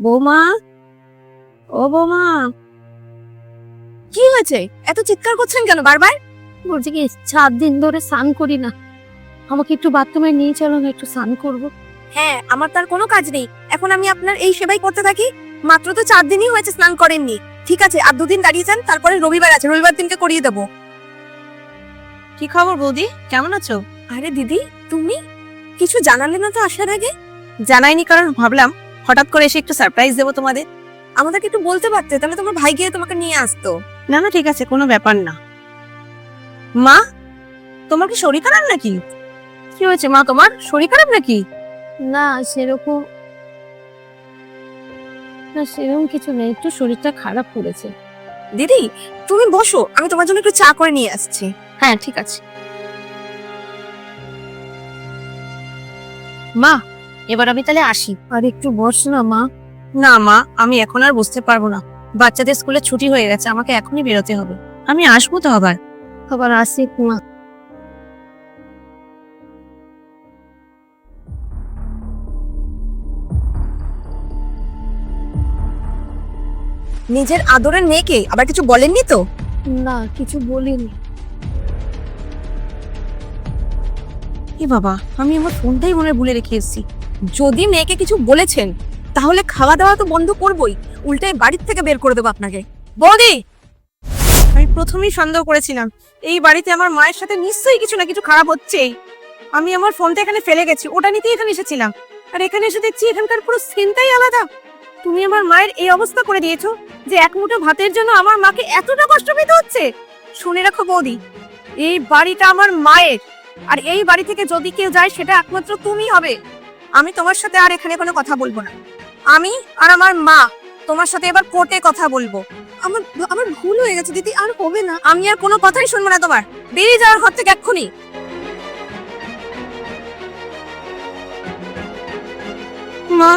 বৌমা, ও বৌমা, কি হয়েছে? এত চিৎকার করছেন কেন বারবার? বলছি কি 4 দিন ধরে স্নান করি না, আমাকে একটু বাথরুমে নিয়ে চলো না, একটু স্নান করবো। হ্যাঁ, আমার তার কোনো কাজ নেই। এখন আমি আপনার এই সেবাই করতে থাকি। মাত্র তো 4 দিনই হয়েছে স্নান করেননি। ঠিক আছে, আর 2 দিন দাঁড়িয়ে যান, তারপরে রবিবার আছে, রবিবার দিনকে করিয়ে দেবো। কি খবর বৌদি, কেমন আছো? আরে দিদি, তুমি কিছু জানালে না তো আসার আগে? জানাইনি কারণ ভাবলাম হঠাৎ করে এসে একটু সারপ্রাইজ দেবো তোমাদের। আমাদেরকে একটু বলতে পারতে, তাহলে তোমার ভাই গিয়ে তোমাকে নিয়ে আসতো। না না, ঠিক আছে, কোনো ব্যাপার না। মা, তোমার কি শরীর খারাপ নাকি? কি হয়েছে মা, তোমার শরীর খারাপ নাকি? না সেরকম কিছু নেই, একটু শরীরটা খারাপ করেছে। দিদি, তুমি বসো, আমি তোমার জন্য একটু চা করে নিয়ে আসছি। হ্যাঁ ঠিক আছে। মা, এবার আমি তাহলে আসি। আর একটু বস না মা। না মা, আমি এখন আর বুঝতে পারবো না। বাচ্চাদের স্কুলে ছুটি হয়ে গেছে, আমাকে এখনই বেরোতে হবে। আমি আসবো তো আবার। আবার আসি মা। নিজের আদরের মেয়েকে আবার কিছু বলেননি তো? না কিছু বলিনি। এ বাবা, আমি আমার ফোনটাই মনে হয় ভুলে রেখে এসেছি। যদি মেয়েকে কিছু বলেছেন, তাহলে খাওয়া দাওয়া তো বন্ধ করবই, উল্টে বাড়ির থেকে বের করে দেবো আপনাকে। বৌদি, আমি প্রথমেই সন্দেহ করেছিলাম এই বাড়িতে আমার মায়ের সাথে নিশ্চয়ই কিছু না কিছু খারাপ হচ্ছেই। আমি আমার ফোনটা এখানে ফেলে গেছি, ওটা নিতেই এখানে এসেছিলাম। আর এখানে এসে দেখছি এখানকার পুরো সিনটাই আলাদা। তুমি আমার মায়ের এই অবস্থা করে দিয়েছো যে এক মুঠো ভাতের জন্য আমার মাকে এতটা কষ্ট পেতে হচ্ছে। শুনে রাখো বৌদি, এই বাড়িটা আমার মায়ের, আর এই বাড়ি থেকে যদি কেউ যায় সেটা একমাত্র তুমি হবে। আমি তোমার সাথে আর এখানে কোনো কথা বলবো না। আমি আর আমার মা তোমার সাথে এবার কোর্টে কথা বলবো। আমার আমার ভুল হয়ে গেছে দিদি, আর হবে না। আমি আর কোনো কথাই শুনবো না তোমার। বেরিয়ে যাওয়ার ঘর থেকে এক্ষুনি। মা,